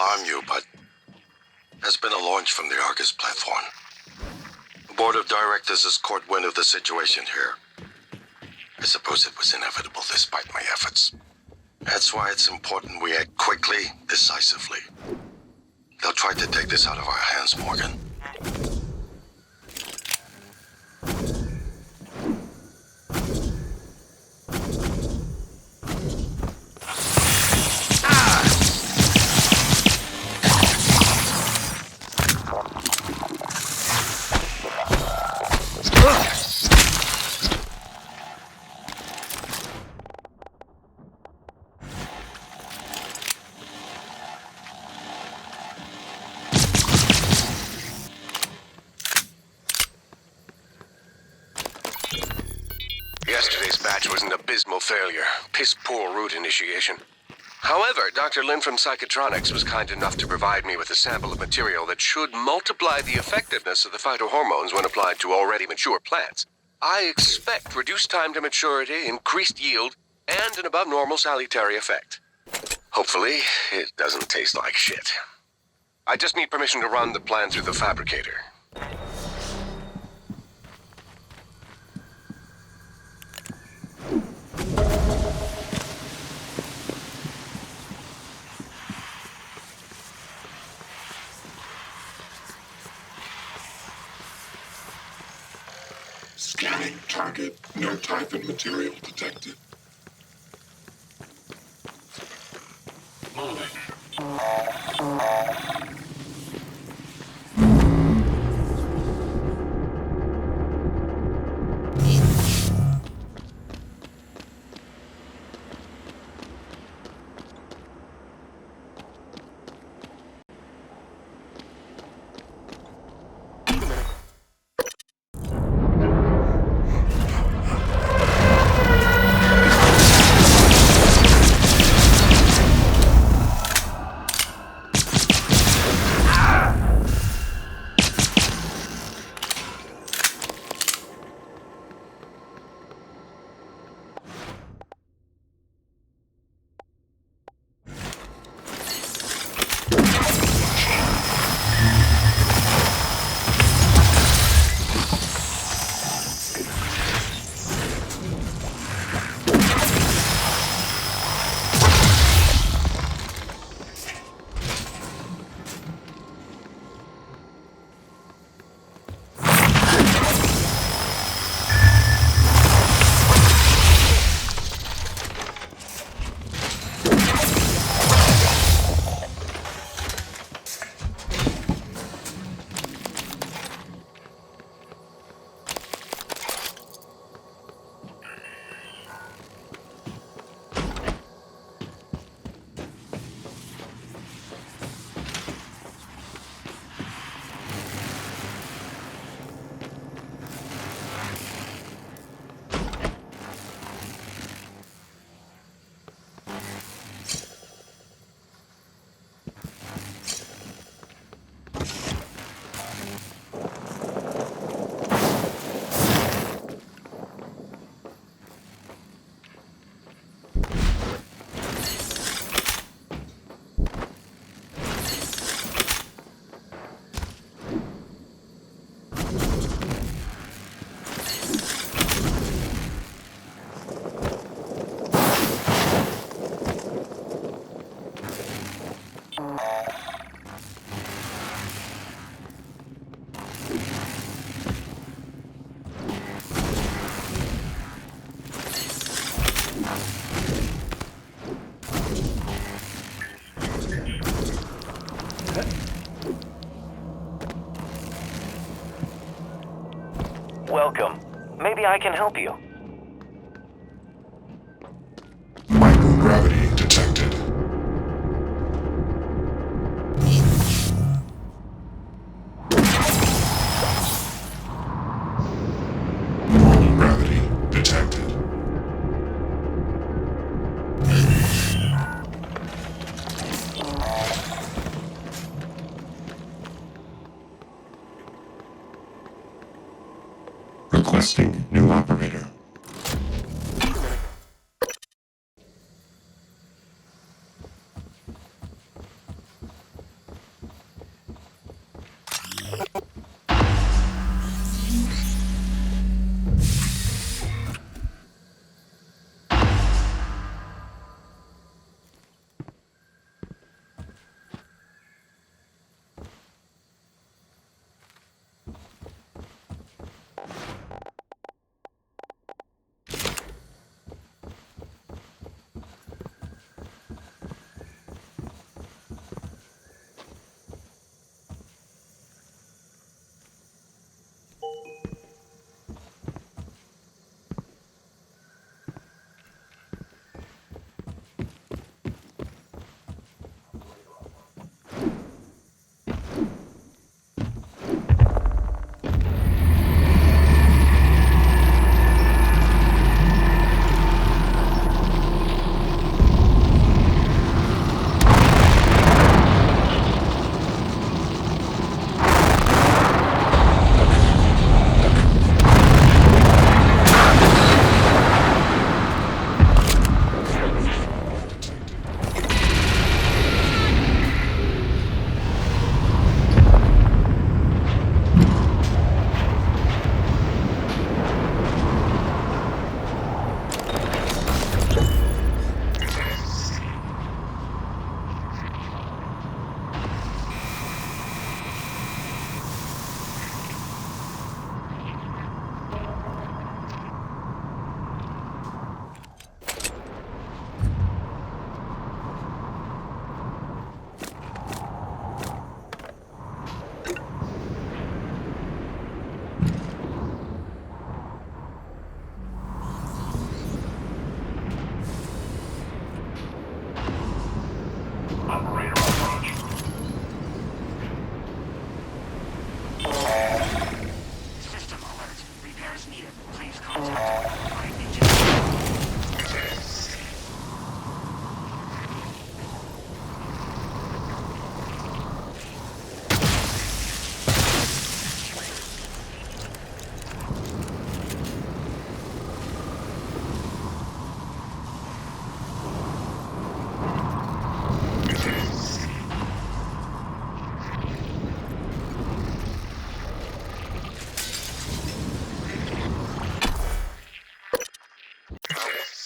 alarm you, but there's been a launch from the Argus platform. The board of directors has caught wind of the situation here. I suppose it was inevitable despite my efforts. That's why it's important we act quickly, decisively. They'll try to take this out of our hands, Morgan. Yesterday's batch was an abysmal failure. Piss-poor route initiation. However, Dr. Lin from Psychotronics was kind enough to provide me with a sample of material that should multiply the effectiveness of the phytohormones when applied to already mature plants. I expect reduced time to maturity, increased yield, and an above-normal salutary effect. Hopefully, it doesn't taste like shit. I just need permission to run the plan through the fabricator. Scanning target. No type and material detected. Moving. Welcome. Maybe I can help you. Microgravity detected. Normal gravity detected. Requesting new operator.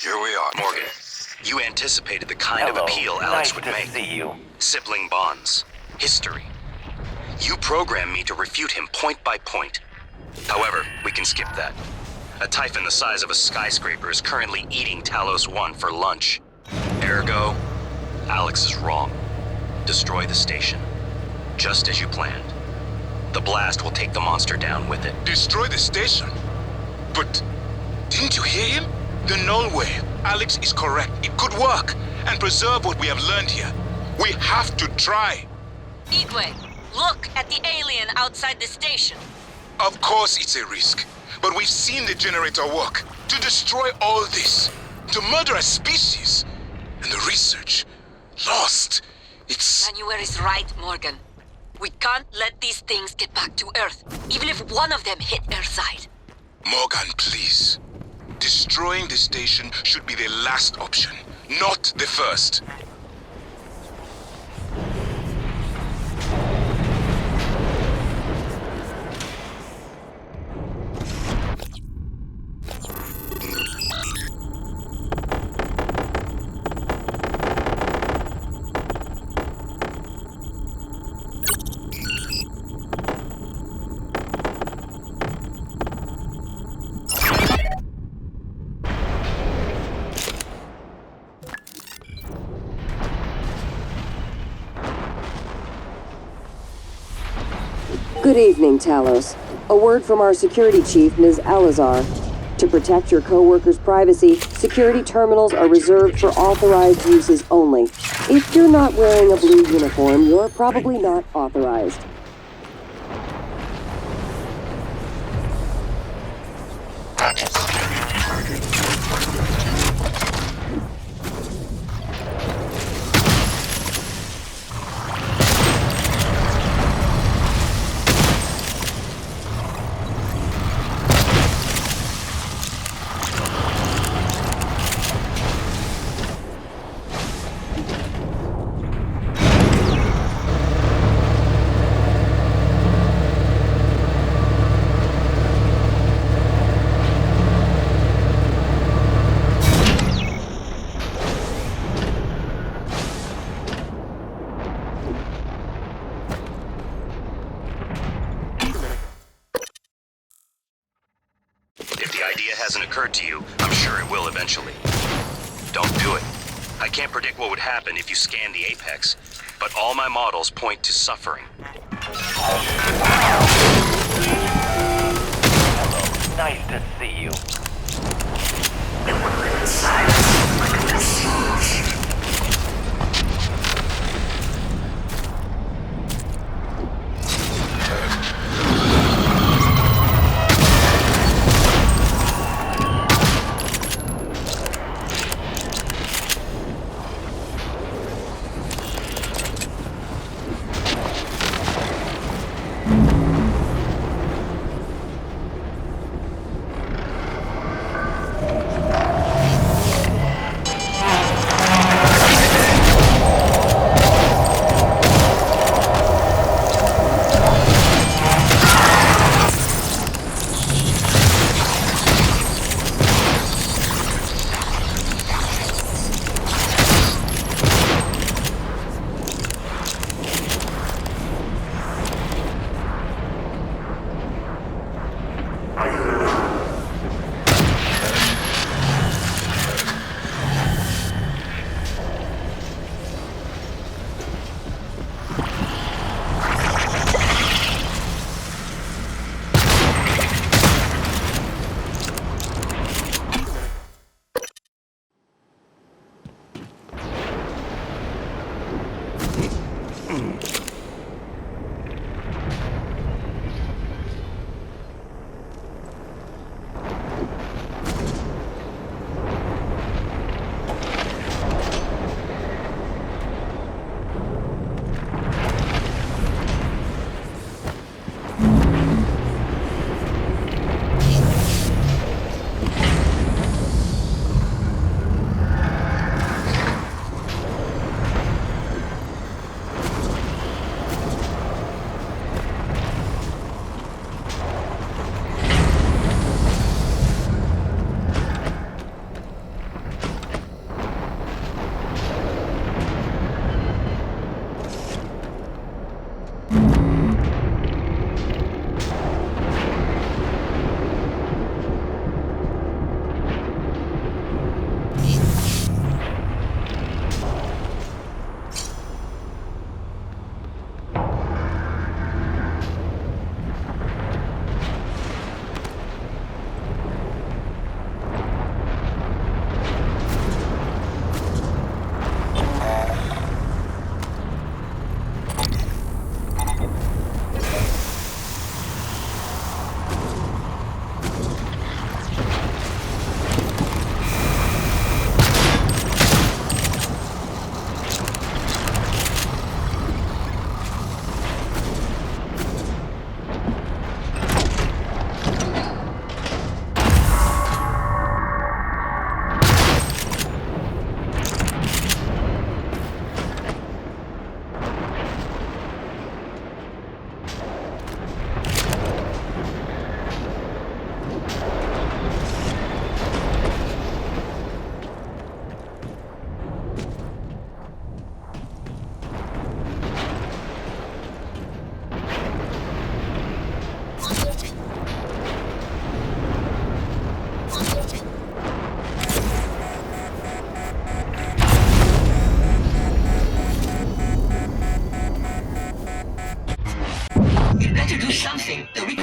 Here we are. Morgan, you anticipated the kind Hello. of appeal Alex Nice would to make. see you. Sibling bonds. History. You programmed me to refute him point by point. However, we can skip that. A Typhon the size of a skyscraper is currently eating Talos 1 for lunch. Ergo, Alex is wrong. Destroy the station. Just as you planned. The blast will take the monster down with it. Destroy the station? But didn't you hear him? The null wave. Alex is correct. It could work and preserve what we have learned here. We have to try. Igwe, look at the alien outside the station. Of course it's a risk, but we've seen the generator work. To destroy all this, to murder a species, and the research lost. It's... January is right, Morgan. We can't let these things get back to Earth, even if one of them hit Earthside. Morgan, please. Destroying the station should be the last option, not the first. Good evening, Talos. A word from our security chief, Ms. Alazar. To protect your co-workers' privacy, security terminals are reserved for authorized uses only. If you're not wearing a blue uniform, you're probably not authorized. If the idea hasn't occurred to you, I'm sure it will eventually. Don't do it. I can't predict what would happen if you scan the apex, but all my models point to suffering. Hello. Nice to see you.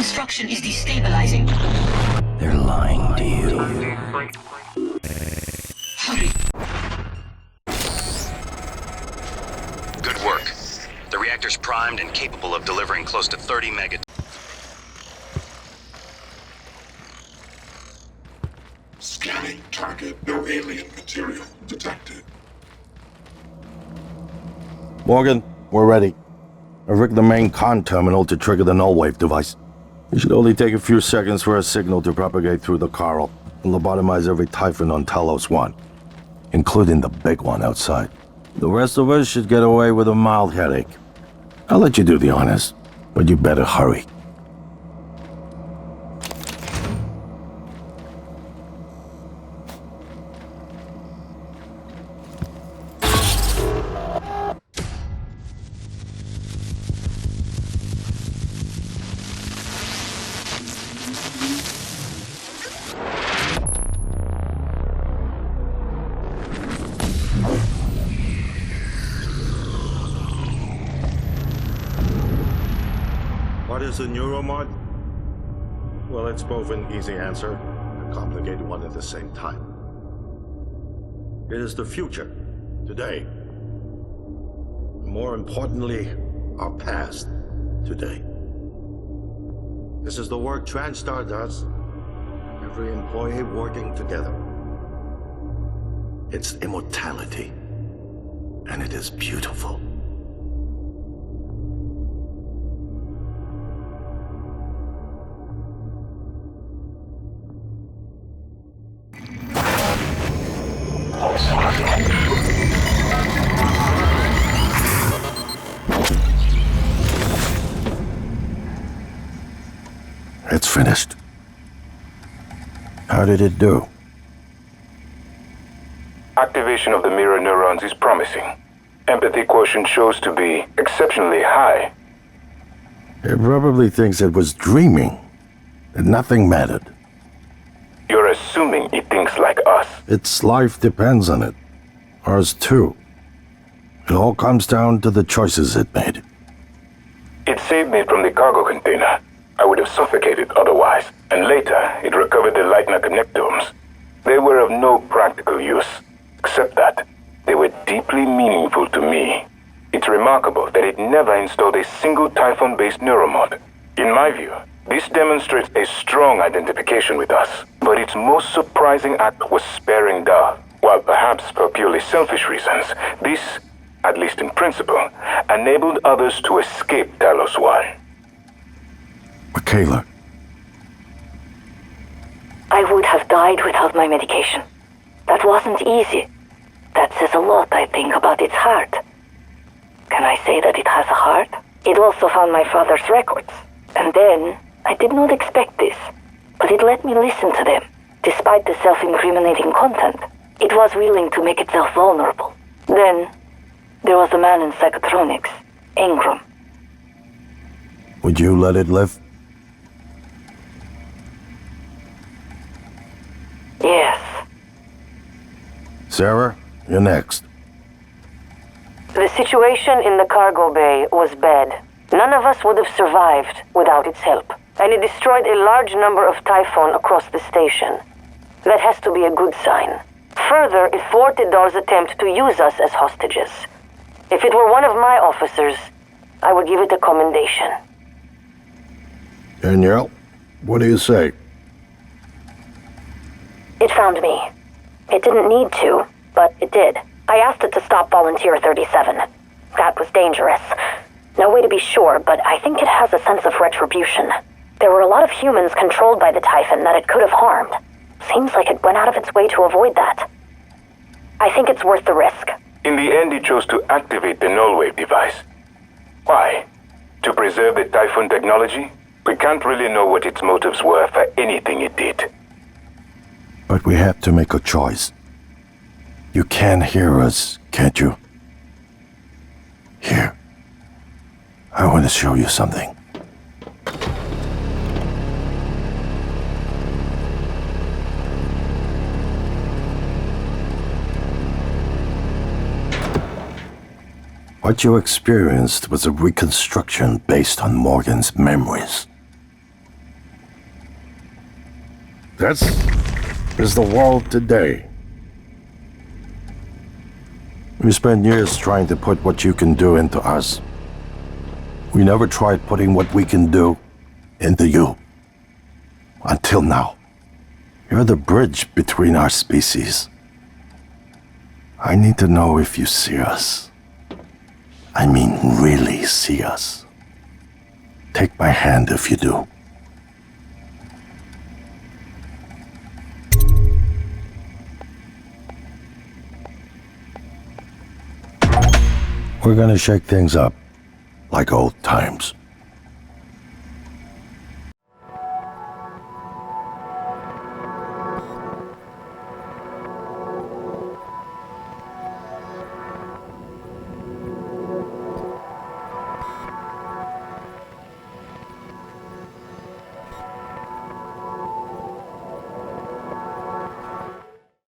Construction is destabilizing. They're lying to you. Hurry. Good work. The reactor's primed and capable of delivering close to 30 mega. Scanning target. No alien material detected. Morgan, we're ready. I've rigged the main con terminal to trigger the null wave device. It should only take a few seconds for a signal to propagate through the coral and lobotomize every Typhon on Talos 1, including the big one outside. The rest of us should get away with a mild headache. I'll let you do the honors, but you better hurry. What is a neuromod? Well, it's both an easy answer and a complicated one at the same time. It is the future, today. More importantly, our past, today. This is the work TranStar does. Every employee working together. It's immortality, and it is beautiful. It's finished. How did it do? Activation of the mirror neurons is promising. Empathy quotient shows to be exceptionally high. It probably thinks it was dreaming, that nothing mattered. You're assuming it thinks like us. Its life depends on it. Ours too. It all comes down to the choices it made. It saved me from the cargo container. I would have suffocated otherwise. And later, it recovered the Lightner connectomes. They were of no practical use, except that they were deeply meaningful to me. It's remarkable that it never installed a single Typhon-based neuromod. In my view, this demonstrates a strong identification with us. But its most surprising act was sparing Dar. While perhaps for purely selfish reasons, this, at least in principle, enabled others to escape Talos 1. Michaela. I would have died without my medication. That wasn't easy. That says a lot, I think, about its heart. Can I say that it has a heart? It also found my father's records. And then, I did not expect this, but it let me listen to them. Despite the self-incriminating content, it was willing to make itself vulnerable. Then, there was a man in psychotronics, Ingram. Would you let it live? Yes. Sarah, you're next. The situation in the cargo bay was bad. None of us would have survived without its help. And it destroyed a large number of Typhon across the station. That has to be a good sign. Further, it thwarted Dar's attempt to use us as hostages. If it were one of my officers, I would give it a commendation. Danielle, what do you say? It found me. It didn't need to, but it did. I asked it to stop Volunteer 37. That was dangerous. No way to be sure, but I think it has a sense of retribution. There were a lot of humans controlled by the Typhon that it could have harmed. Seems like it went out of its way to avoid that. I think it's worth the risk. In the end, it chose to activate the null-wave device. Why? To preserve the Typhon technology? We can't really know what its motives were for anything it did. But we have to make a choice. You can hear us, can't you? Here. I want to show you something. What you experienced was a reconstruction based on Morgan's memories. This is the world today. We spent years trying to put what you can do into us. We never tried putting what we can do into you. Until now. You're the bridge between our species. I need to know if you see us. I mean, really see us. Take my hand if you do. We're gonna shake things up, like old times.